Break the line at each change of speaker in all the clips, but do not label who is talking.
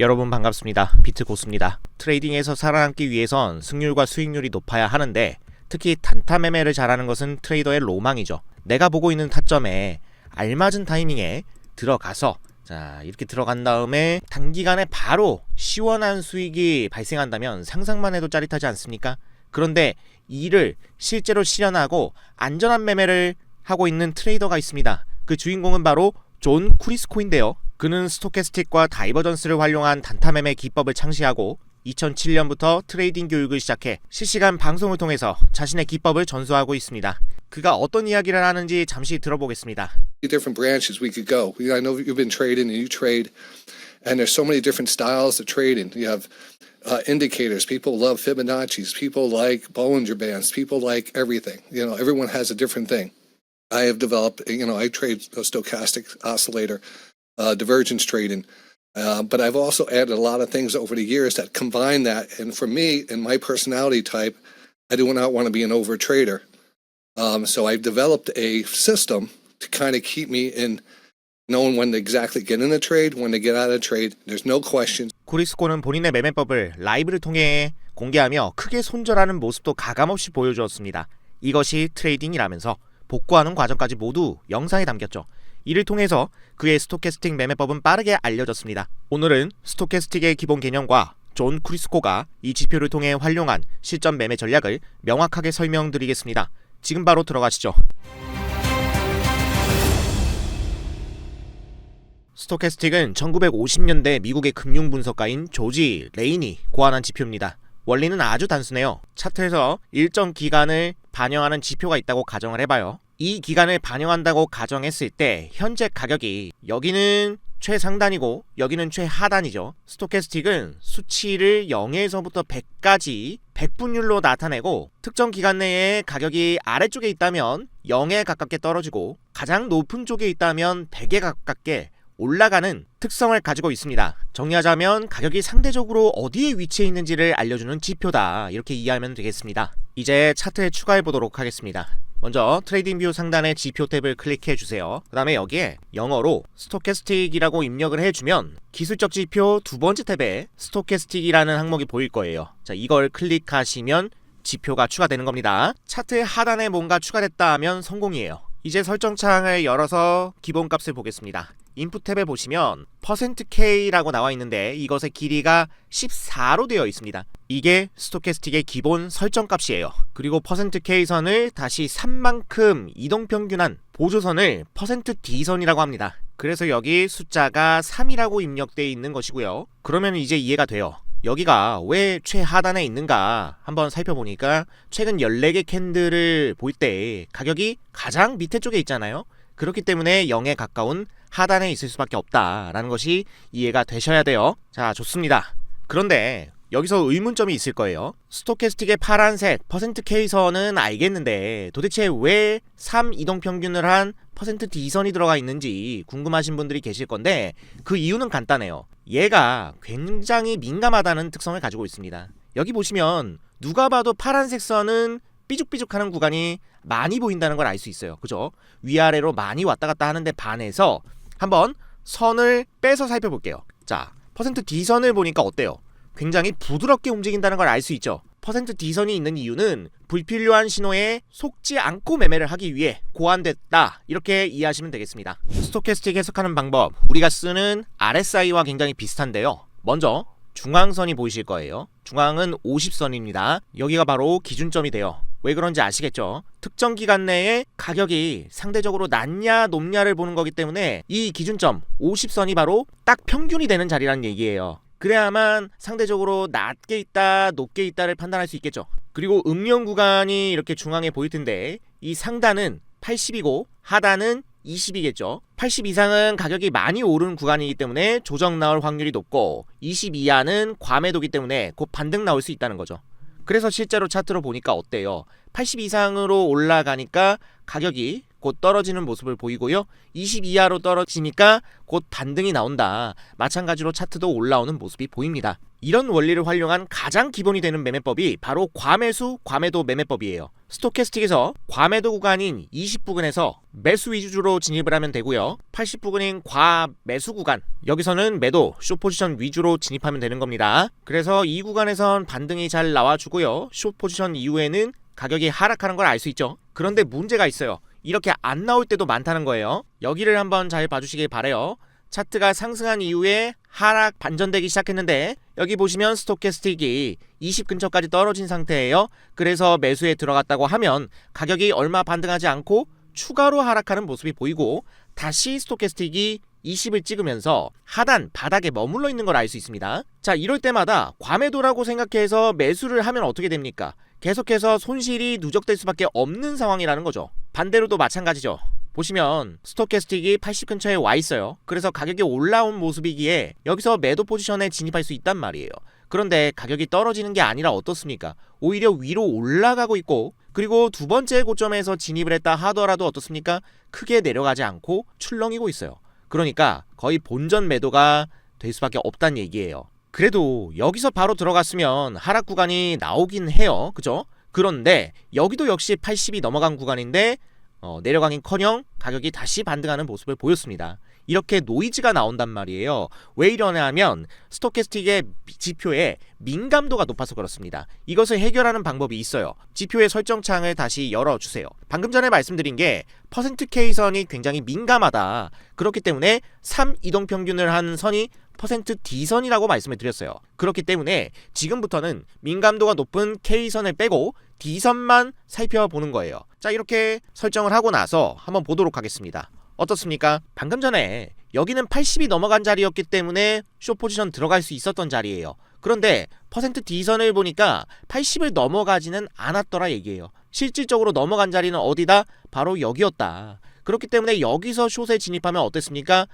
여러분 반갑습니다. 비트고수입니다. 트레이딩에서 살아남기 위해선 승률과 수익률이 높아야 하는데 특히 단타 매매를 잘하는 것은 트레이더의 로망이죠. 내가 보고 있는 타점에 알맞은 타이밍에 들어가서 이렇게 들어간 다음에 단기간에 바로 시원한 수익이 발생한다면 상상만 해도 짜릿하지 않습니까? 그런데 이를 실제로 실현하고 안전한 매매를 하고 있는 트레이더가 있습니다. 그 주인공은 바로 존 쿠리스코인데요. 그는 스토캐스틱과 다이버전스를 활용한 단타 매매 기법을 창시하고 2007년부터 트레이딩 교육을 시작해 실시간 방송을 통해서 자신의 기법을 전수하고 있습니다. 그가 어떤 이야기를 하는지 잠시 들어보겠습니다.
Different branches we could go. I know you've been trading and you trade, and there's so many different styles of trading. You have indicators. People love Fibonacci's. People like Bollinger Bands. People like everything. Everyone has a different thing. I have developed, I trade a stochastic oscillator, divergence trading. But I've also added a lot of things over the years that combine that. And for me and my personality type, I do not want to be an over trader. So I've developed a system to kind of keep me in knowing when to exactly get in a trade, when to get out of a trade. There's no question.
쿠리스코는 본인의 매매법을 라이브를 통해 공개하며 크게 손절하는 모습도 가감없이 보여주었습니다. 이것이 트레이딩이라면서 복구하는 과정까지 모두 영상에 담겼죠. 이를 통해서 그의 스토캐스틱 매매법은 빠르게 알려졌습니다. 오늘은 스토캐스틱의 기본 개념과 존 쿠리스코가 이 지표를 통해 활용한 실전 매매 전략을 명확하게 설명드리겠습니다. 지금 바로 들어가시죠. 스토캐스틱은 1950년대 미국의 금융 분석가인 조지 레인이 고안한 지표입니다. 원리는 아주 단순해요. 차트에서 일정 기간을 반영하는 지표가 있다고 가정을 해봐요. 이 기간을 반영한다고 가정했을 때 현재 가격이 여기는 최상단이고 여기는 최하단이죠. 스토캐스틱은 수치를 0에서부터 100까지 100분율로 나타내고 특정 기간 내에 가격이 아래쪽에 있다면 0에 가깝게 떨어지고 가장 높은 쪽에 있다면 100에 가깝게 올라가는 특성을 가지고 있습니다. 정리하자면 가격이 상대적으로 어디에 위치해 있는지를 알려주는 지표다. 이렇게 이해하면 되겠습니다. 이제 차트에 추가해 보도록 하겠습니다. 먼저 트레이딩뷰 상단의 지표 탭을 클릭해 주세요. 그 다음에 여기에 영어로 스토캐스틱이라고 입력을 해주면 기술적 지표 두 번째 탭에 스토캐스틱이라는 항목이 보일 거예요. 이걸 클릭하시면 지표가 추가되는 겁니다. 차트의 하단에 뭔가 추가됐다 하면 성공이에요. 이제 설정창을 열어서 기본값을 보겠습니다. 인풋 탭에 보시면 %K라고 나와 있는데 이것의 길이가 14로 되어 있습니다. 이게 스토캐스틱의 기본 설정값이에요. 그리고 %K 선을 다시 3만큼 이동평균한 보조선을 %D 선이라고 합니다. 그래서 여기 숫자가 3이라고 입력되어 있는 것이고요. 그러면 이제 이해가 돼요. 여기가 왜 최하단에 있는가 한번 살펴보니까 최근 14개 캔들을 볼 때 가격이 가장 밑에 쪽에 있잖아요. 그렇기 때문에 0에 가까운 하단에 있을 수밖에 없다라는 것이 이해가 되셔야 돼요. 자, 좋습니다. 그런데 여기서 의문점이 있을 거예요. 스토캐스틱의 파란색 %K선은 알겠는데 도대체 왜 3 이동평균을 한 %D선이 들어가 있는지 궁금하신 분들이 계실 건데 그 이유는 간단해요. 얘가 굉장히 민감하다는 특성을 가지고 있습니다. 여기 보시면 누가 봐도 파란색 선은 삐죽삐죽하는 구간이 많이 보인다는 걸 알 수 있어요. 그죠? 위아래로 많이 왔다 갔다 하는데 반해서 한번 선을 빼서 살펴볼게요. 자, %D선을 보니까 어때요? 굉장히 부드럽게 움직인다는 걸 알 수 있죠. %D선이 있는 이유는 불필요한 신호에 속지 않고 매매를 하기 위해 고안됐다. 이렇게 이해하시면 되겠습니다. 스토캐스틱 해석하는 방법, 우리가 쓰는 RSI와 굉장히 비슷한데요. 먼저 중앙선이 보이실 거예요. 중앙은 50선입니다. 여기가 바로 기준점이 돼요. 왜 그런지 아시겠죠? 특정 기간 내에 가격이 상대적으로 낮냐 높냐를 보는 거기 때문에 이 기준점 50선이 바로 딱 평균이 되는 자리라는 얘기예요. 그래야만 상대적으로 낮게 있다 높게 있다를 판단할 수 있겠죠. 그리고 음영 구간이 이렇게 중앙에 보일 텐데 이 상단은 80이고 하단은 20이겠죠. 80 이상은 가격이 많이 오른 구간이기 때문에 조정 나올 확률이 높고 20 이하는 과매도기 때문에 곧 반등 나올 수 있다는 거죠. 그래서 실제로 차트로 보니까 어때요? 80 이상으로 올라가니까 가격이 곧 떨어지는 모습을 보이고요. 20 이하로 떨어지니까 곧 반등이 나온다. 마찬가지로 차트도 올라오는 모습이 보입니다. 이런 원리를 활용한 가장 기본이 되는 매매법이 바로 과매수, 과매도 매매법이에요. 스토캐스틱에서 과매도 구간인 20 부근에서 매수 위주로 진입을 하면 되고요. 80 부근인 과매수 구간, 여기서는 매도, 숏포지션 위주로 진입하면 되는 겁니다. 그래서 이 구간에선 반등이 잘 나와주고요. 숏포지션 이후에는 가격이 하락하는 걸 알 수 있죠. 그런데 문제가 있어요. 이렇게 안 나올 때도 많다는 거예요. 여기를 한번 잘 봐주시길 바래요. 차트가 상승한 이후에 하락 반전되기 시작했는데 여기 보시면 스토캐스틱이 20 근처까지 떨어진 상태예요. 그래서 매수에 들어갔다고 하면 가격이 얼마 반등하지 않고 추가로 하락하는 모습이 보이고 다시 스토캐스틱이 20을 찍으면서 하단 바닥에 머물러 있는 걸 알 수 있습니다. 자, 이럴 때마다 과매도라고 생각해서 매수를 하면 어떻게 됩니까? 계속해서 손실이 누적될 수밖에 없는 상황이라는 거죠. 반대로도 마찬가지죠. 보시면 스토캐스틱이 80 근처에 와 있어요. 그래서 가격이 올라온 모습이기에 여기서 매도 포지션에 진입할 수 있단 말이에요. 그런데 가격이 떨어지는 게 아니라 어떻습니까? 오히려 위로 올라가고 있고, 그리고 두 번째 고점에서 진입을 했다 하더라도 어떻습니까? 크게 내려가지 않고 출렁이고 있어요. 그러니까 거의 본전 매도가 될 수밖에 없다는 얘기예요. 그래도 여기서 바로 들어갔으면 하락 구간이 나오긴 해요. 그죠? 그런데 여기도 역시 80이 넘어간 구간인데 내려가긴커녕 가격이 다시 반등하는 모습을 보였습니다. 이렇게 노이즈가 나온단 말이에요. 왜 이러냐면 스토캐스틱의 지표에 민감도가 높아서 그렇습니다. 이것을 해결하는 방법이 있어요. 지표의 설정창을 다시 열어주세요. 방금 전에 말씀드린 게 퍼센트 K선이 굉장히 민감하다. 그렇기 때문에 3 이동평균을 한 선이 퍼센트 D선이라고 말씀을 드렸어요. 그렇기 때문에 지금부터는 민감도가 높은 K선을 빼고 D선만 살펴보는 거예요. 자, 이렇게 설정을 하고 나서 한번 보도록 하겠습니다. 어떻습니까? 방금 전에 여기는 80이 넘어간 자리였기 때문에 숏포지션 들어갈 수 있었던 자리예요. 그런데 퍼센트 D선을 보니까 80을 넘어가지는 않았더라 얘기예요. 실질적으로 넘어간 자리는 어디다? 바로 여기였다. 그렇기 때문에 여기서 숏에 진입하면 어땠습니까?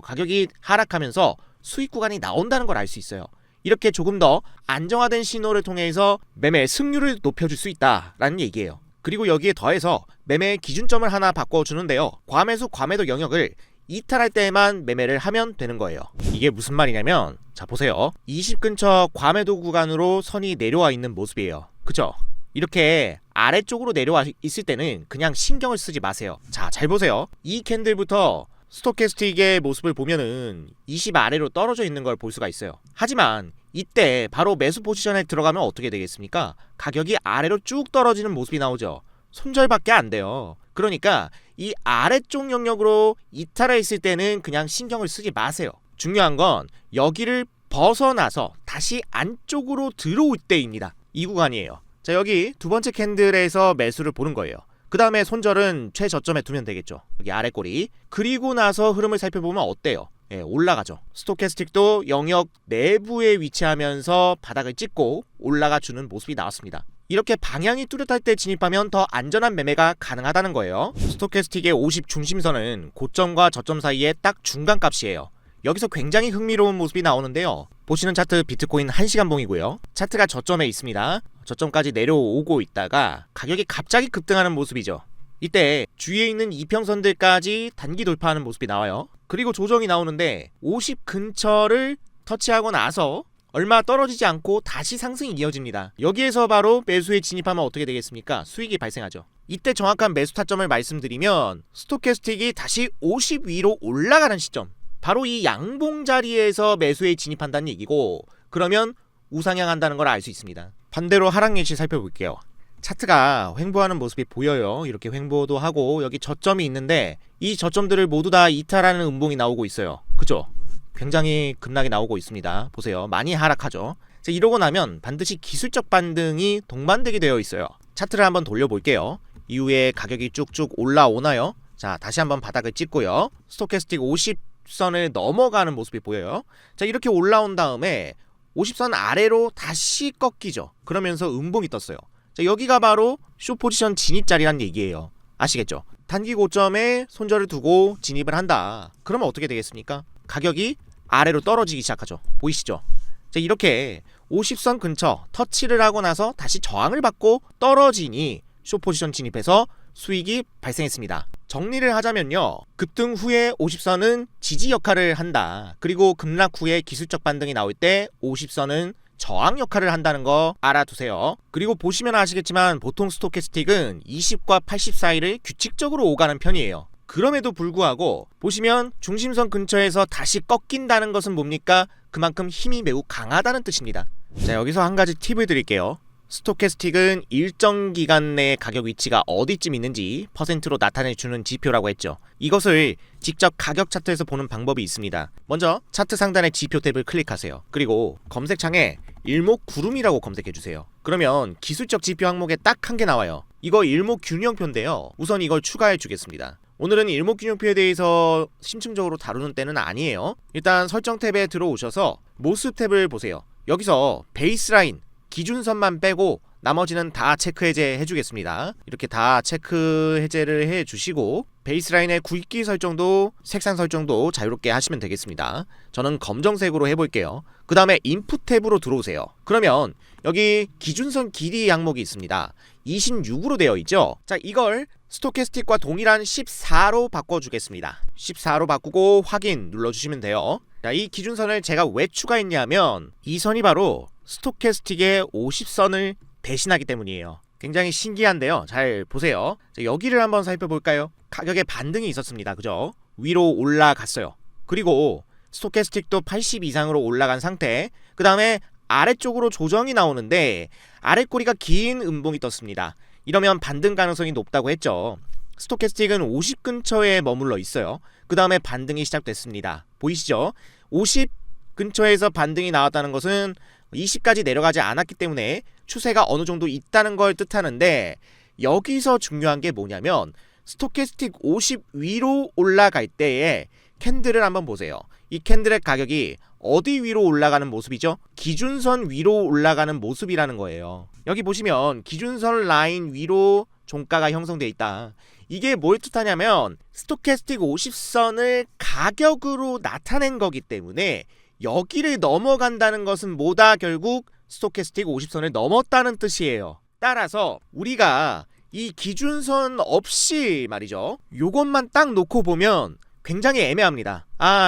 가격이 하락하면서 수익 구간이 나온다는 걸 알 수 있어요. 이렇게 조금 더 안정화된 신호를 통해서 매매 승률을 높여줄 수 있다라는 얘기예요. 그리고 여기에 더해서 매매의 기준점을 하나 바꿔주는데요. 과매수, 과매도 영역을 이탈할 때만 매매를 하면 되는 거예요. 이게 무슨 말이냐면, 자 보세요. 20 근처 과매도 구간으로 선이 내려와 있는 모습이에요. 그죠? 이렇게 아래쪽으로 내려와 있을 때는 그냥 신경을 쓰지 마세요. 자, 잘 보세요. 이 캔들부터 스토캐스틱의 모습을 보면은 20 아래로 떨어져 있는 걸 볼 수가 있어요. 하지만 이때 바로 매수 포지션에 들어가면 어떻게 되겠습니까? 가격이 아래로 쭉 떨어지는 모습이 나오죠. 손절밖에 안 돼요. 그러니까 이 아래쪽 영역으로 이탈해 있을 때는 그냥 신경을 쓰지 마세요. 중요한 건 여기를 벗어나서 다시 안쪽으로 들어올 때입니다. 이 구간이에요. 자, 여기 두 번째 캔들에서 매수를 보는 거예요. 그 다음에 손절은 최저점에 두면 되겠죠. 여기 아래 꼬리. 그리고 나서 흐름을 살펴보면 어때요? 예, 올라가죠. 스토캐스틱도 영역 내부에 위치하면서 바닥을 찍고 올라가 주는 모습이 나왔습니다. 이렇게 방향이 뚜렷할 때 진입하면 더 안전한 매매가 가능하다는 거예요. 스토캐스틱의 50 중심선은 고점과 저점 사이에 딱 중간값이에요. 여기서 굉장히 흥미로운 모습이 나오는데요. 보시는 차트 비트코인 1시간 봉이고요. 차트가 저점에 있습니다. 저점까지 내려오고 있다가 가격이 갑자기 급등하는 모습이죠. 이때 주위에 있는 이평선들까지 단기 돌파하는 모습이 나와요. 그리고 조정이 나오는데 50 근처를 터치하고 나서 얼마 떨어지지 않고 다시 상승이 이어집니다. 여기에서 바로 매수에 진입하면 어떻게 되겠습니까? 수익이 발생하죠. 이때 정확한 매수 타점을 말씀드리면 스토캐스틱이 다시 50 위로 올라가는 시점, 바로 이 양봉 자리에서 매수에 진입한다는 얘기고, 그러면 우상향 한다는 걸 알 수 있습니다. 반대로 하락 예시 살펴볼게요. 차트가 횡보하는 모습이 보여요. 이렇게 횡보도 하고 여기 저점이 있는데 이 저점들을 모두 다 이탈하는 음봉이 나오고 있어요. 그죠? 굉장히 급락이 나오고 있습니다. 보세요. 많이 하락하죠. 자, 이러고 나면 반드시 기술적 반등이 동반되게 되어 있어요. 차트를 한번 돌려볼게요. 이후에 가격이 쭉쭉 올라오나요? 자, 다시 한번 바닥을 찍고요. 스토캐스틱 50선을 넘어가는 모습이 보여요. 자, 이렇게 올라온 다음에 50선 아래로 다시 꺾이죠. 그러면서 음봉이 떴어요. 자, 여기가 바로 숏 포지션 진입 자리란 얘기예요. 아시겠죠? 단기 고점에 손절을 두고 진입을 한다. 그러면 어떻게 되겠습니까? 가격이 아래로 떨어지기 시작하죠. 보이시죠? 자, 이렇게 50선 근처 터치를 하고 나서 다시 저항을 받고 떨어지니 숏 포지션 진입해서 수익이 발생했습니다. 정리를 하자면요. 급등 후에 50선은 지지 역할을 한다. 그리고 급락 후에 기술적 반등이 나올 때 50선은 저항 역할을 한다는 거 알아두세요. 그리고 보시면 아시겠지만 보통 스토캐스틱은 20과 80 사이를 규칙적으로 오가는 편이에요. 그럼에도 불구하고 보시면 중심선 근처에서 다시 꺾인다는 것은 뭡니까? 그만큼 힘이 매우 강하다는 뜻입니다. 자, 여기서 한 가지 팁을 드릴게요. 스토캐스틱은 일정 기간 내 가격 위치가 어디쯤 있는지 퍼센트로 나타내주는 지표라고 했죠. 이것을 직접 가격 차트에서 보는 방법이 있습니다. 먼저 차트 상단의 지표 탭을 클릭하세요. 그리고 검색창에 일목구름이라고 검색해주세요. 그러면 기술적 지표 항목에 딱 한 개 나와요. 이거 일목균형표인데요. 우선 이걸 추가해 주겠습니다. 오늘은 일목균형표에 대해서 심층적으로 다루는 때는 아니에요. 일단 설정 탭에 들어오셔서 모습 탭을 보세요. 여기서 베이스라인 기준선만 빼고 나머지는 다 체크 해제 해주겠습니다. 이렇게 다 체크 해제를 해주시고 베이스라인의 굵기 설정도 색상 설정도 자유롭게 하시면 되겠습니다. 저는 검정색으로 해볼게요. 그 다음에 인풋 탭으로 들어오세요. 그러면 여기 기준선 길이 항목이 있습니다. 26으로 되어 있죠. 자, 이걸 스토캐스틱과 동일한 14로 바꿔주겠습니다. 14로 바꾸고 확인 눌러주시면 돼요. 자, 이 기준선을 제가 왜 추가했냐면 이 선이 바로 스토캐스틱의 50선을 대신하기 때문이에요. 굉장히 신기한데요. 잘 보세요. 자, 여기를 한번 살펴볼까요? 가격에 반등이 있었습니다. 그죠? 위로 올라갔어요. 그리고 스토캐스틱도 80 이상으로 올라간 상태. 그 다음에 아래쪽으로 조정이 나오는데 아랫꼬리가 긴 음봉이 떴습니다. 이러면 반등 가능성이 높다고 했죠. 스토캐스틱은 50 근처에 머물러 있어요. 그 다음에 반등이 시작됐습니다. 보이시죠? 50 근처에서 반등이 나왔다는 것은 20까지 내려가지 않았기 때문에 추세가 어느 정도 있다는 걸 뜻하는데 여기서 중요한 게 뭐냐면 스토캐스틱 50 위로 올라갈 때에 캔들을 한번 보세요. 이 캔들의 가격이 어디 위로 올라가는 모습이죠? 기준선 위로 올라가는 모습이라는 거예요. 여기 보시면 기준선 라인 위로 종가가 형성되어 있다. 이게 뭘 뜻하냐면 스토캐스틱 50선을 가격으로 나타낸 거기 때문에 여기를 넘어간다는 것은 뭐다? 결국 스토캐스틱 50선을 넘었다는 뜻이에요. 따라서 우리가 이 기준선 없이 말이죠. 요것만 딱 놓고 보면 굉장히 애매합니다.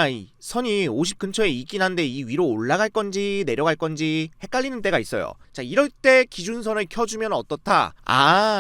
이 선이 50 근처에 있긴 한데 이 위로 올라갈 건지 내려갈 건지 헷갈리는 때가 있어요. 자, 이럴 때 기준선을 켜주면 어떻다?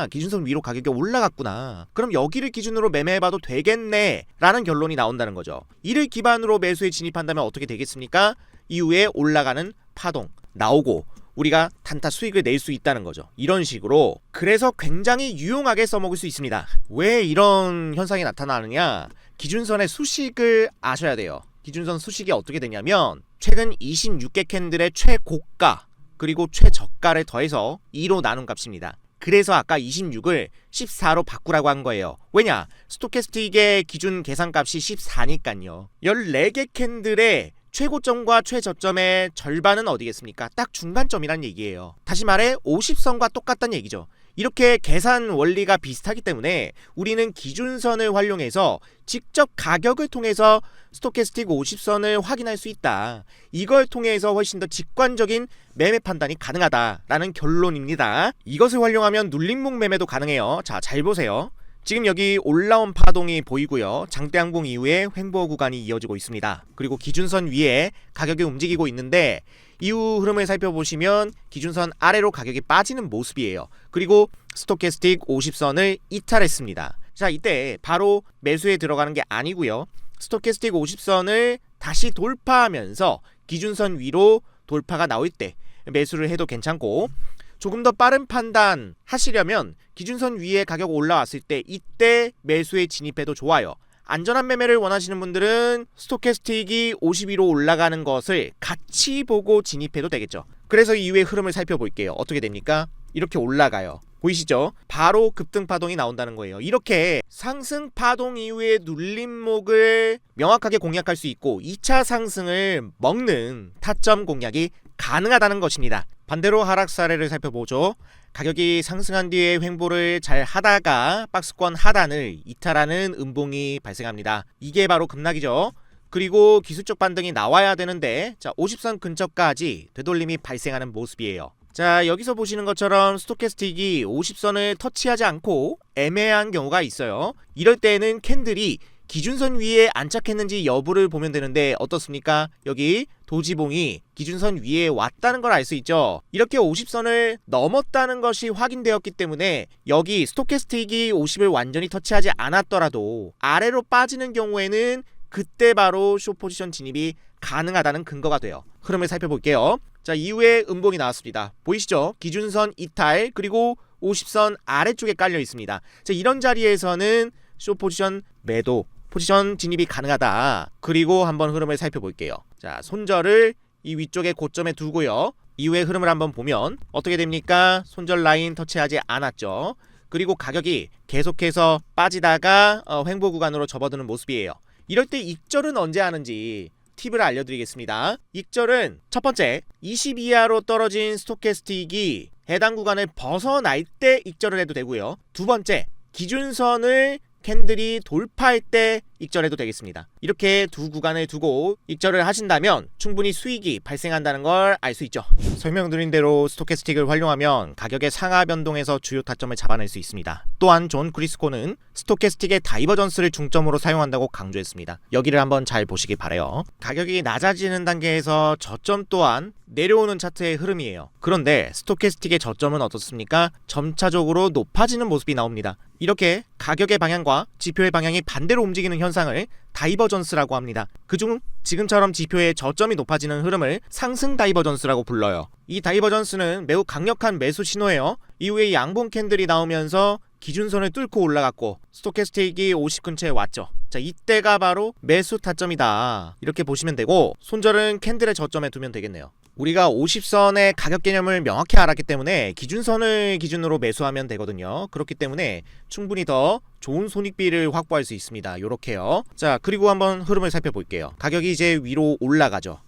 기준선 위로 가격이 올라갔구나. 그럼 여기를 기준으로 매매해봐도 되겠네 라는 결론이 나온다는 거죠. 이를 기반으로 매수에 진입한다면 어떻게 되겠습니까? 이후에 올라가는 파동 나오고 우리가 단타 수익을 낼 수 있다는 거죠. 이런 식으로. 그래서 굉장히 유용하게 써먹을 수 있습니다. 왜 이런 현상이 나타나느냐? 기준선의 수식을 아셔야 돼요. 기준선 수식이 어떻게 되냐면 최근 26개 캔들의 최고가 그리고 최저가를 더해서 2로 나눈 값입니다. 그래서 아까 26을 14로 바꾸라고 한 거예요. 왜냐? 스토캐스틱의 기준 계산값이 14니까요. 14개 캔들의 최고점과 최저점의 절반은 어디겠습니까? 딱 중간점이란 얘기예요. 다시 말해 50선과 똑같다는 얘기죠. 이렇게 계산 원리가 비슷하기 때문에 우리는 기준선을 활용해서 직접 가격을 통해서 스토캐스틱 50선을 확인할 수 있다. 이걸 통해서 훨씬 더 직관적인 매매 판단이 가능하다라는 결론입니다. 이것을 활용하면 눌림목 매매도 가능해요. 자, 잘 보세요. 지금 여기 올라온 파동이 보이고요. 장대 항봉 이후에 횡보 구간이 이어지고 있습니다. 그리고 기준선 위에 가격이 움직이고 있는데 이후 흐름을 살펴보시면 기준선 아래로 가격이 빠지는 모습이에요. 그리고 스토캐스틱 50선을 이탈했습니다. 자, 이때 바로 매수에 들어가는 게 아니고요. 스토캐스틱 50선을 다시 돌파하면서 기준선 위로 돌파가 나올 때 매수를 해도 괜찮고 조금 더 빠른 판단 하시려면 기준선 위에 가격 올라왔을 때 이때 매수에 진입해도 좋아요. 안전한 매매를 원하시는 분들은 스토캐스틱이 52로 올라가는 것을 같이 보고 진입해도 되겠죠. 그래서 이후의 흐름을 살펴볼게요. 어떻게 됩니까? 이렇게 올라가요. 보이시죠? 바로 급등 파동이 나온다는 거예요. 이렇게 상승 파동 이후의 눌림목을 명확하게 공략할 수 있고 2차 상승을 먹는 타점 공략이 가능하다는 것입니다. 반대로 하락 사례를 살펴보죠. 가격이 상승한 뒤에 횡보를 잘 하다가 박스권 하단을 이탈하는 음봉이 발생합니다. 이게 바로 급락이죠. 그리고 기술적 반등이 나와야 되는데 50선 근처까지 되돌림이 발생하는 모습이에요. 자, 여기서 보시는 것처럼 스토캐스틱이 50선을 터치하지 않고 애매한 경우가 있어요. 이럴 때는 캔들이 기준선 위에 안착했는지 여부를 보면 되는데 어떻습니까? 여기 도지봉이 기준선 위에 왔다는 걸 알 수 있죠. 이렇게 50선을 넘었다는 것이 확인되었기 때문에 여기 스토캐스틱이 50을 완전히 터치하지 않았더라도 아래로 빠지는 경우에는 그때 바로 숏 포지션 진입이 가능하다는 근거가 돼요. 흐름을 살펴볼게요. 자, 이후에 음봉이 나왔습니다. 보이시죠? 기준선 이탈 그리고 50선 아래쪽에 깔려 있습니다. 자, 이런 자리에서는 숏 포지션 매도 포지션 진입이 가능하다. 그리고 한번 흐름을 살펴볼게요. 자, 손절을 이 위쪽에 고점에 두고요. 이후에 흐름을 한번 보면 어떻게 됩니까? 손절 라인 터치하지 않았죠. 그리고 가격이 계속해서 빠지다가 횡보 구간으로 접어드는 모습이에요. 이럴 때 익절은 언제 하는지 팁을 알려드리겠습니다. 익절은 첫 번째 20 이하로 떨어진 스토캐스틱이 해당 구간을 벗어날 때 익절을 해도 되고요. 두 번째 기준선을 캔들이 돌파할 때 익절해도 되겠습니다. 이렇게 두 구간을 두고 익절을 하신다면 충분히 수익이 발생한다는 걸 알 수 있죠. 설명드린 대로 스토캐스틱을 활용하면 가격의 상하 변동에서 주요 타점을 잡아낼 수 있습니다. 또한 존 크리스코는 스토캐스틱의 다이버전스를 중점으로 사용한다고 강조했습니다. 여기를 한번 잘 보시기 바래요. 가격이 낮아지는 단계에서 저점 또한 내려오는 차트의 흐름이에요. 그런데 스토캐스틱의 저점은 어떻습니까? 점차적으로 높아지는 모습이 나옵니다. 이렇게 가격의 방향과 지표의 방향이 반대로 움직이는 현상을 다이버전스라고 합니다. 그중 지금처럼 지표의 저점이 높아지는 흐름을 상승 다이버전스라고 불러요. 이 다이버전스는 매우 강력한 매수 신호예요. 이후에 양봉 캔들이 나오면서 기준선을 뚫고 올라갔고 스토캐스틱이 50 근처에 왔죠. 자, 이때가 바로 매수 타점이다. 이렇게 보시면 되고 손절은 캔들의 저점에 두면 되겠네요. 우리가 50선의 가격 개념을 명확히 알았기 때문에 기준선을 기준으로 매수하면 되거든요. 그렇기 때문에 충분히 더 좋은 손익비를 확보할 수 있습니다. 요렇게요. 자, 그리고 한번 흐름을 살펴볼게요. 가격이 이제 위로 올라가죠.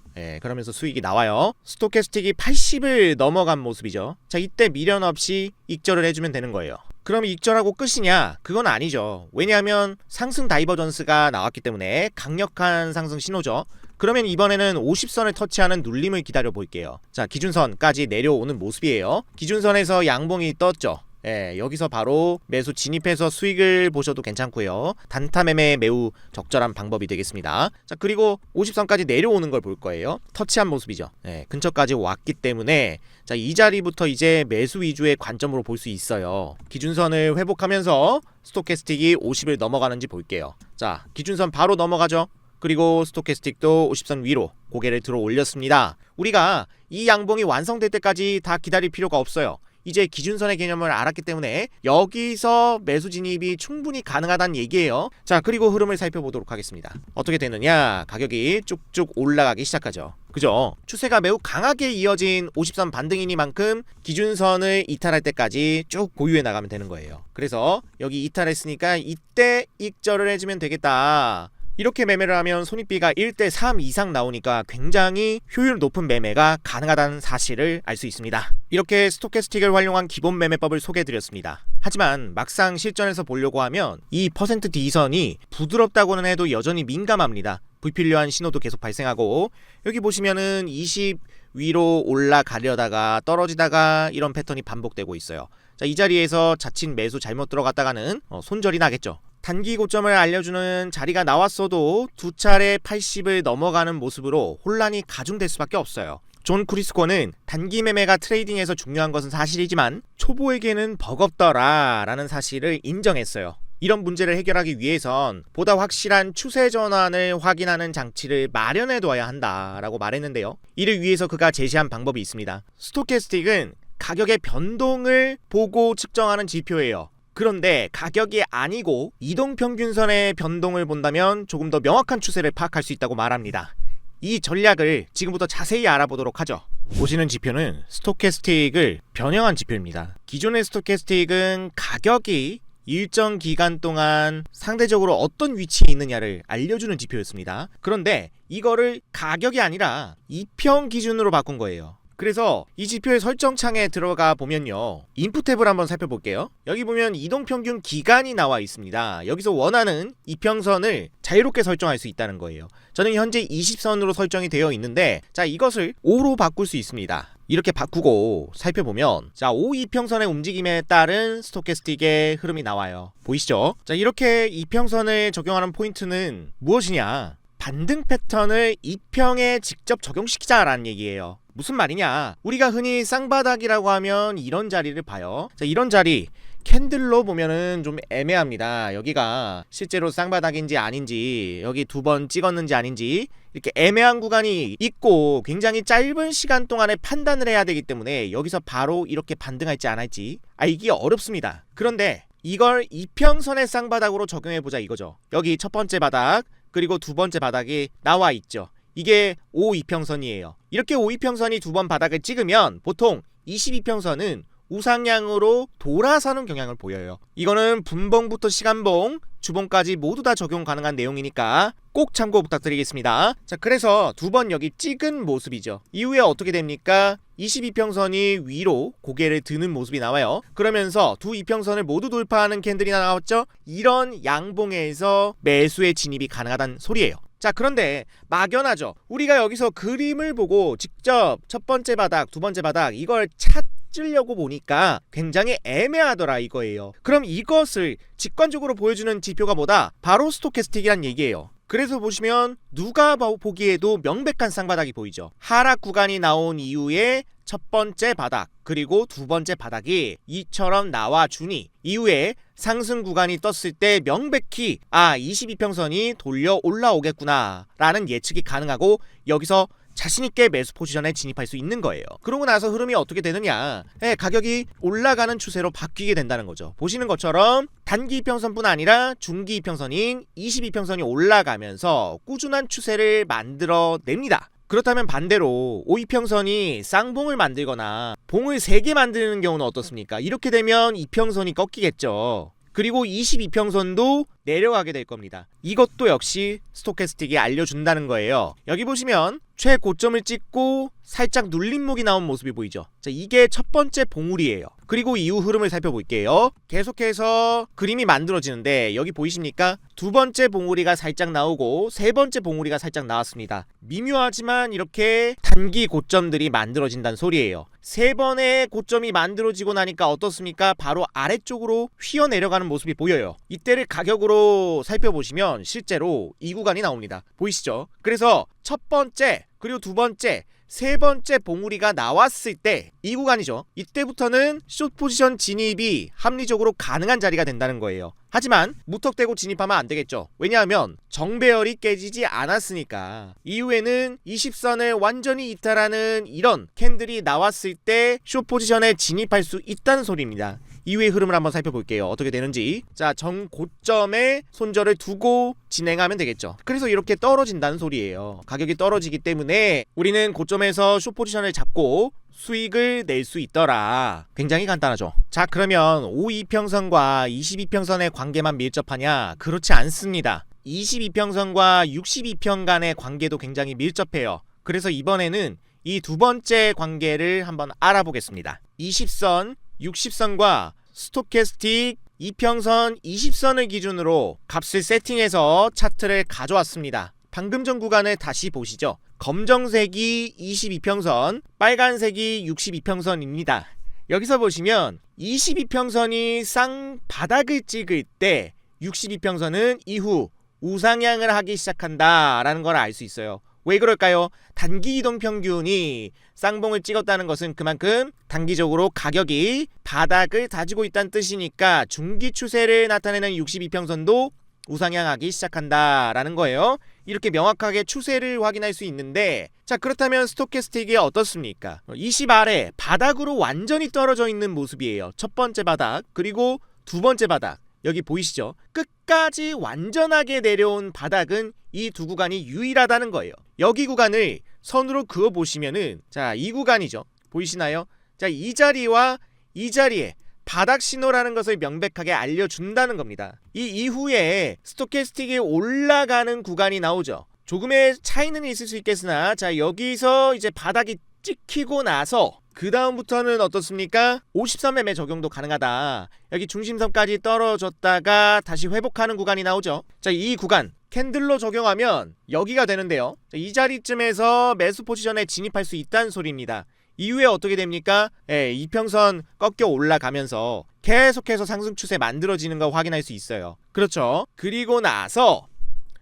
그러면서 수익이 나와요. 스토캐스틱이 80을 넘어간 모습이죠. 자, 이때 미련 없이 익절을 해주면 되는 거예요. 그럼 익절하고 끝이냐? 그건 아니죠. 왜냐하면 상승 다이버전스가 나왔기 때문에 강력한 상승 신호죠. 그러면 이번에는 50선을 터치하는 눌림을 기다려 볼게요. 자, 기준선까지 내려오는 모습이에요. 기준선에서 양봉이 떴죠. 여기서 바로 매수 진입해서 수익을 보셔도 괜찮고요. 단타 매매에 매우 적절한 방법이 되겠습니다. 자, 그리고 50선까지 내려오는 걸 볼 거예요. 터치한 모습이죠. 근처까지 왔기 때문에 자, 이 자리부터 이제 매수 위주의 관점으로 볼 수 있어요. 기준선을 회복하면서 스토캐스틱이 50을 넘어가는지 볼게요. 자, 기준선 바로 넘어가죠. 그리고 스토캐스틱도 50선 위로 고개를 들어 올렸습니다. 우리가 이 양봉이 완성될 때까지 다 기다릴 필요가 없어요. 이제 기준선의 개념을 알았기 때문에 여기서 매수 진입이 충분히 가능하다는 얘기예요. 자, 그리고 흐름을 살펴보도록 하겠습니다. 어떻게 되느냐? 가격이 쭉쭉 올라가기 시작하죠. 그죠? 추세가 매우 강하게 이어진 50선 반등이니만큼 기준선을 이탈할 때까지 쭉 보유해 나가면 되는 거예요. 그래서 여기 이탈했으니까 이때 익절을 해주면 되겠다. 이렇게 매매를 하면 손익비가 1대3 이상 나오니까 굉장히 효율 높은 매매가 가능하다는 사실을 알 수 있습니다. 이렇게 스토캐스틱을 활용한 기본 매매법을 소개해드렸습니다. 하지만 막상 실전에서 보려고 하면 이 퍼센트 D선이 부드럽다고는 해도 여전히 민감합니다. 불필요한 신호도 계속 발생하고 여기 보시면은 20 위로 올라가려다가 떨어지다가 이런 패턴이 반복되고 있어요. 자, 이 자리에서 자칫 매수 잘못 들어갔다가는 손절이 나겠죠. 단기 고점을 알려주는 자리가 나왔어도 두 차례 80을 넘어가는 모습으로 혼란이 가중될 수밖에 없어요. 존 크리스코는 단기 매매가 트레이딩에서 중요한 것은 사실이지만 초보에게는 버겁더라 라는 사실을 인정했어요. 이런 문제를 해결하기 위해선 보다 확실한 추세 전환을 확인하는 장치를 마련해 둬야 한다라고 말했는데요. 이를 위해서 그가 제시한 방법이 있습니다. 스토캐스틱은 가격의 변동을 보고 측정하는 지표예요. 그런데 가격이 아니고 이동평균선의 변동을 본다면 조금 더 명확한 추세를 파악할 수 있다고 말합니다. 이 전략을 지금부터 자세히 알아보도록 하죠. 보시는 지표는 스토캐스틱을 변형한 지표입니다. 기존의 스토캐스틱은 가격이 일정 기간 동안 상대적으로 어떤 위치에 있느냐를 알려주는 지표였습니다. 그런데 이거를 가격이 아니라 이평 기준으로 바꾼 거예요. 그래서 이 지표의 설정창에 들어가 보면요, 인풋 탭을 한번 살펴볼게요. 여기 보면 이동평균 기간이 나와 있습니다. 여기서 원하는 이평선을 자유롭게 설정할 수 있다는 거예요. 저는 현재 20선으로 설정이 되어 있는데 자, 이것을 5로 바꿀 수 있습니다. 이렇게 바꾸고 살펴보면 자, 5이평선의 움직임에 따른 스토캐스틱의 흐름이 나와요. 보이시죠? 자, 이렇게 이평선을 적용하는 포인트는 무엇이냐? 반등 패턴을 이평에 직접 적용시키자라는 얘기예요. 무슨 말이냐? 우리가 흔히 쌍바닥이라고 하면 이런 자리를 봐요. 자, 이런 자리 캔들로 보면은 좀 애매합니다. 여기가 실제로 쌍바닥인지 아닌지, 여기 두 번 찍었는지 아닌지 이렇게 애매한 구간이 있고 굉장히 짧은 시간 동안에 판단을 해야 되기 때문에 여기서 바로 이렇게 반등할지 안 할지 이게 어렵습니다. 그런데 이걸 이평선의 쌍바닥으로 적용해보자 이거죠. 여기 첫 번째 바닥 그리고 두 번째 바닥이 나와 있죠. 이게 5이평선이에요. 이렇게 5이평선이 두 번 바닥을 찍으면 보통 22평선은 우상향으로 돌아서는 경향을 보여요. 이거는 분봉부터 시간봉, 주봉까지 모두 다 적용 가능한 내용이니까 꼭 참고 부탁드리겠습니다. 자, 그래서 두 번 여기 찍은 모습이죠. 이후에 어떻게 됩니까? 22평선이 위로 고개를 드는 모습이 나와요. 그러면서 두 이평선을 모두 돌파하는 캔들이 나왔죠? 이런 양봉에서 매수의 진입이 가능하다는 소리예요. 자, 그런데 막연하죠. 우리가 여기서 그림을 보고 직접 첫 번째 바닥, 두 번째 바닥 이걸 찾으려고 보니까 굉장히 애매하더라 이거예요. 그럼 이것을 직관적으로 보여주는 지표가 뭐다? 바로 스토캐스틱이란 얘기예요. 그래서 보시면 누가 보기에도 명백한 쌍바닥이 보이죠. 하락 구간이 나온 이후에 첫 번째 바닥 그리고 두 번째 바닥이 이처럼 나와주니 이후에 상승 구간이 떴을 때 명백히 22평선이 돌려 올라오겠구나 라는 예측이 가능하고 여기서 자신있게 매수 포지션에 진입할 수 있는 거예요. 그러고 나서 흐름이 어떻게 되느냐? 가격이 올라가는 추세로 바뀌게 된다는 거죠. 보시는 것처럼 단기 이평선뿐 아니라 중기 이평선인 22평선이 올라가면서 꾸준한 추세를 만들어냅니다. 그렇다면 반대로 5이평선이 쌍봉을 만들거나 봉을 3개 만드는 경우는 어떻습니까? 이렇게 되면 이평선이 꺾이겠죠. 그리고 22평선도 내려가게 될 겁니다. 이것도 역시 스토캐스틱이 알려준다는 거예요. 여기 보시면 최고점을 찍고 살짝 눌림목이 나온 모습이 보이죠. 자, 이게 첫 번째 봉우리예요. 그리고 이후 흐름을 살펴볼게요. 계속해서 그림이 만들어지는데 여기 보이십니까? 두 번째 봉우리가 살짝 나오고 세 번째 봉우리가 살짝 나왔습니다. 미묘하지만 이렇게 단기 고점들이 만들어진다는 소리예요. 세 번의 고점이 만들어지고 나니까 어떻습니까? 바로 아래쪽으로 휘어 내려가는 모습이 보여요. 이때를 가격으로 살펴보시면 실제로 이 구간이 나옵니다. 보이시죠? 그래서 첫 번째 그리고 두 번째 세 번째 봉우리가 나왔을 때 이 구간이죠. 이때부터는 숏 포지션 진입이 합리적으로 가능한 자리가 된다는 거예요. 하지만 무턱대고 진입하면 안 되겠죠. 왜냐하면 정배열이 깨지지 않았으니까. 이후에는 20선을 완전히 이탈하는 이런 캔들이 나왔을 때 숏 포지션에 진입할 수 있다는 소리입니다. 이후의 흐름을 한번 살펴볼게요. 어떻게 되는지. 자, 정 고점에 손절을 두고 진행하면 되겠죠. 그래서 이렇게 떨어진다는 소리예요. 가격이 떨어지기 때문에 우리는 고점에서 숏 포지션을 잡고 수익을 낼 수 있더라. 굉장히 간단하죠. 자, 그러면 5이평선과 22평선의 관계만 밀접하냐? 그렇지 않습니다. 22평선과 62평 간의 관계도 굉장히 밀접해요. 그래서 이번에는 이 두 번째 관계를 한번 알아보겠습니다. 20선, 60선과 스토캐스틱 이평선 20선을 기준으로 값을 세팅해서 차트를 가져왔습니다. 방금 전 구간을 다시 보시죠. 검정색이 22평선, 빨간색이 62평선입니다. 여기서 보시면 22평선이 쌍바닥을 찍을 때 62평선은 이후 우상향을 하기 시작한다라는 걸 알 수 있어요. 왜 그럴까요? 단기 이동 평균이 쌍봉을 찍었다는 것은 그만큼 단기적으로 가격이 바닥을 다지고 있다는 뜻이니까 중기 추세를 나타내는 62평선도 우상향하기 시작한다라는 거예요. 이렇게 명확하게 추세를 확인할 수 있는데, 자, 그렇다면 스토캐스틱이 어떻습니까? 20 아래 바닥으로 완전히 떨어져 있는 모습이에요. 첫 번째 바닥 그리고 두 번째 바닥. 여기 보이시죠? 끝까지 완전하게 내려온 바닥은 이 두 구간이 유일하다는 거예요. 여기 구간을 선으로 그어 보시면은, 자, 이 구간이죠. 보이시나요? 자, 이 자리와 이 자리에 바닥 신호라는 것을 명백하게 알려준다는 겁니다. 이 이후에 스토캐스틱이 올라가는 구간이 나오죠. 조금의 차이는 있을 수 있겠으나, 자, 여기서 이제 바닥이 찍히고 나서 그 다음부터는 어떻습니까? 53 매매 적용도 가능하다. 여기 중심선까지 떨어졌다가 다시 회복하는 구간이 나오죠. 자, 이 구간 캔들로 적용하면 여기가 되는데요. 자, 이 자리쯤에서 매수 포지션에 진입할 수 있다는 소리입니다. 이후에 어떻게 됩니까? 이평선 꺾여 올라가면서 계속해서 상승 추세 만들어지는 거 확인할 수 있어요. 그렇죠. 그리고 나서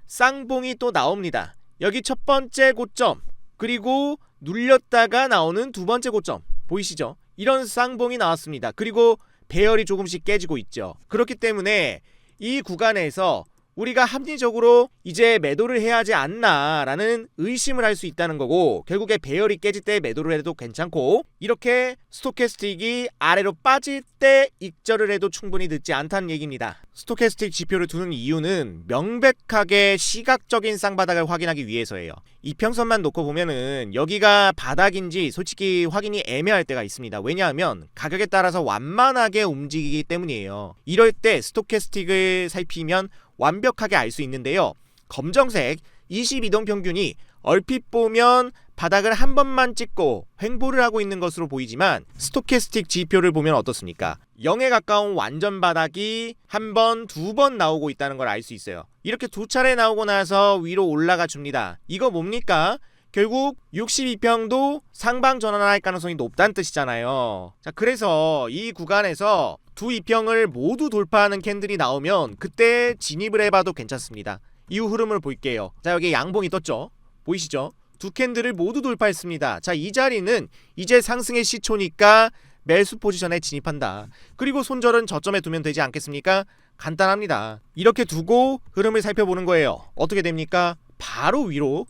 쌍봉이 또 나옵니다. 여기 첫 번째 고점, 그리고 눌렸다가 나오는 두 번째 고점 보이시죠? 이런 쌍봉이 나왔습니다. 그리고 배열이 조금씩 깨지고 있죠. 그렇기 때문에 이 구간에서 우리가 합리적으로 이제 매도를 해야 하지 않나 라는 의심을 할 수 있다는 거고, 결국에 배열이 깨질 때 매도를 해도 괜찮고, 이렇게 스토캐스틱이 아래로 빠질 때 익절을 해도 충분히 늦지 않다는 얘기입니다. 스토캐스틱 지표를 두는 이유는 명백하게 시각적인 쌍바닥을 확인하기 위해서예요. 이평선만 놓고 보면은 여기가 바닥인지 솔직히 확인이 애매할 때가 있습니다. 왜냐하면 가격에 따라서 완만하게 움직이기 때문이에요. 이럴 때 스토캐스틱을 살피면 완벽하게 알 수 있는데요. 검정색 22동 평균이 얼핏 보면 바닥을 한 번만 찍고 횡보를 하고 있는 것으로 보이지만, 스토캐스틱 지표를 보면 어떻습니까? 0에 가까운 완전 바닥이 한 번, 두 번 나오고 있다는 걸 알 수 있어요. 이렇게 두 차례 나오고 나서 위로 올라가 줍니다. 이거 뭡니까? 결국 62평도 상방 전환할 가능성이 높다는 뜻이잖아요. 자, 그래서 이 구간에서 두 이평을 모두 돌파하는 캔들이 나오면 그때 진입을 해봐도 괜찮습니다. 이후 흐름을 볼게요. 자, 여기 양봉이 떴죠? 보이시죠? 두 캔들을 모두 돌파했습니다. 자, 이 자리는 이제 상승의 시초니까 매수 포지션에 진입한다. 그리고 손절은 저점에 두면 되지 않겠습니까? 간단합니다. 이렇게 두고 흐름을 살펴보는 거예요. 어떻게 됩니까? 바로 위로,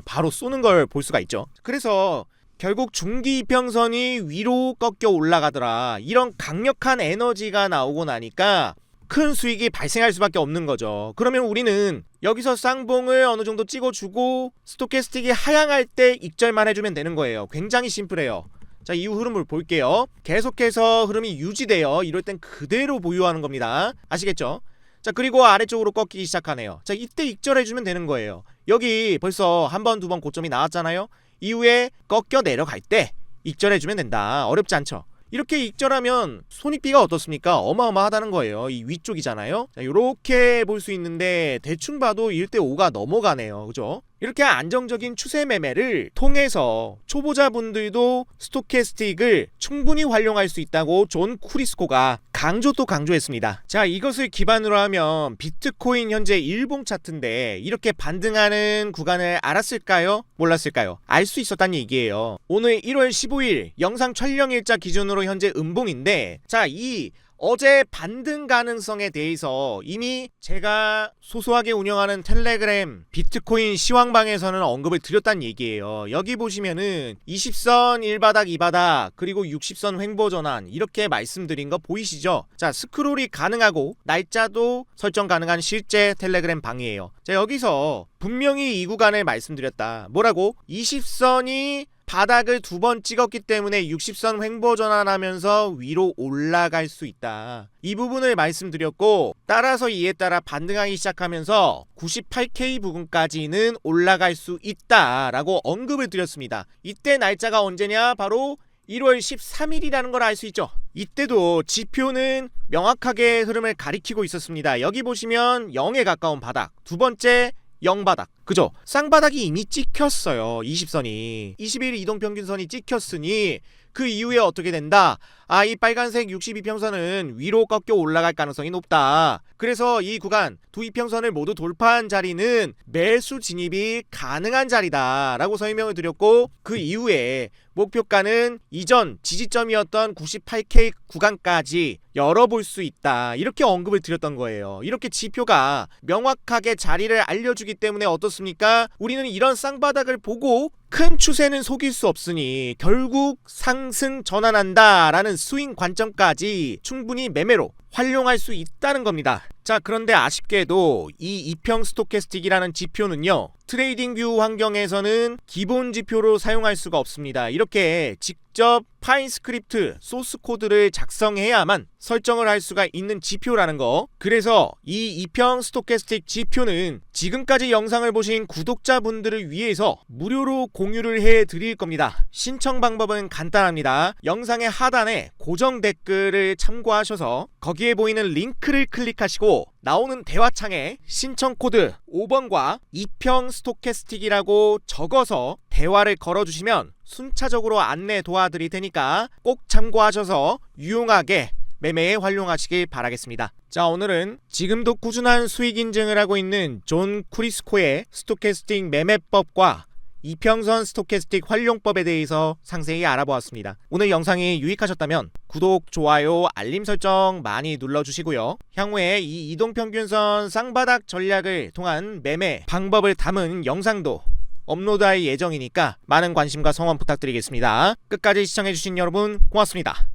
바로 쏘는 걸 볼 수가 있죠. 그래서 결국 중기 이평선이 위로 꺾여 올라가더라. 이런 강력한 에너지가 나오고 나니까 큰 수익이 발생할 수밖에 없는 거죠. 그러면 우리는 여기서 쌍봉을 어느 정도 찍어주고 스토캐스틱이 하향할 때 익절만 해주면 되는 거예요. 굉장히 심플해요. 자, 이후 흐름을 볼게요. 계속해서 흐름이 유지돼요. 이럴 땐 그대로 보유하는 겁니다. 아시겠죠? 자, 그리고 아래쪽으로 꺾이기 시작하네요. 자, 이때 익절해주면 되는 거예요. 여기 벌써 한 번, 두 번 고점이 나왔잖아요. 이후에 꺾여 내려갈 때 익절해주면 된다. 어렵지 않죠? 이렇게 익절하면 손익비가 어떻습니까? 어마어마하다는 거예요. 이 위쪽이잖아요. 자, 요렇게 볼 수 있는데 대충 봐도 1대5가 넘어가네요. 그죠? 이렇게 안정적인 추세 매매를 통해서 초보자분들도 스토캐스틱을 충분히 활용할 수 있다고 존 쿠리스코가 강조했습니다. 자, 이것을 기반으로 하면 비트코인 현재 일봉 차트인데 이렇게 반등하는 구간을 알았을까요? 몰랐을까요? 알 수 있었다는 얘기예요. 오늘 1월 15일 영상 촬영일자 기준으로 현재 음봉인데, 자, 이 어제 반등 가능성에 대해서 이미 제가 소소하게 운영하는 텔레그램 비트코인 시황방에서는 언급을 드렸다는 얘기예요. 여기 보시면은 20선 1바닥 2바닥 그리고 60선 횡보 전환 이렇게 말씀드린 거 보이시죠? 자, 스크롤이 가능하고 날짜도 설정 가능한 실제 텔레그램 방이에요. 자, 여기서 분명히 이 구간을 말씀드렸다. 뭐라고? 20선이 바닥을 두 번 찍었기 때문에 60선 횡보 전환하면서 위로 올라갈 수 있다. 이 부분을 말씀드렸고, 따라서 이에 따라 반등하기 시작하면서 98K 부근까지는 올라갈 수 있다라고 언급을 드렸습니다. 이때 날짜가 언제냐? 바로 1월 13일이라는 걸 알 수 있죠. 이때도 지표는 명확하게 흐름을 가리키고 있었습니다. 여기 보시면 0에 가까운 바닥, 두 번째 0바닥, 그죠? 쌍바닥이 이미 찍혔어요. 20선이 21일 이동평균선이 찍혔으니 그 이후에 어떻게 된다? 아, 이 빨간색 62평선은 위로 꺾여 올라갈 가능성이 높다. 그래서 이 구간 두 이평선을 모두 돌파한 자리는 매수 진입이 가능한 자리다 라고 설명을 드렸고, 그 이후에 목표가는 이전 지지점이었던 98K 구간까지 열어볼 수 있다, 이렇게 언급을 드렸던 거예요. 이렇게 지표가 명확하게 자리를 알려주기 때문에 어떻습니까? 우리는 이런 쌍바닥을 보고 큰 추세는 속일 수 없으니 결국 상승 전환한다 라는 스윙 관점까지 충분히 매매로 활용할 수 있다는 겁니다. 자, 그런데 아쉽게도 이 이평 스토캐스틱이라는 지표는요, 트레이딩 뷰 환경에서는 기본 지표로 사용할 수가 없습니다. 이렇게 직접 파인 스크립트 소스 코드를 작성해야만 설정을 할 수가 있는 지표라는 거. 그래서 이 이평 스토캐스틱 지표는 지금까지 영상을 보신 구독자분들을 위해서 무료로 공유를 해 드릴 겁니다. 신청 방법은 간단합니다. 영상의 하단에 고정 댓글을 참고하셔서 거기에 보이는 링크를 클릭하시고 나오는 대화창에 신청 코드 5번과 이평 스토캐스틱이라고 적어서 대화를 걸어주시면 순차적으로 안내 도와드릴 테니까 꼭 참고하셔서 유용하게 매매에 활용하시길 바라겠습니다. 자, 오늘은 지금도 꾸준한 수익 인증을 하고 있는 존 쿠리스코의 스토캐스틱 매매법과 이평선 스토캐스틱 활용법에 대해서 상세히 알아보았습니다. 오늘 영상이 유익하셨다면 구독, 좋아요, 알림 설정 많이 눌러주시고요. 향후에 이 이동평균선 쌍바닥 전략을 통한 매매 방법을 담은 영상도 업로드할 예정이니까 많은 관심과 성원 부탁드리겠습니다. 끝까지 시청해주신 여러분 고맙습니다.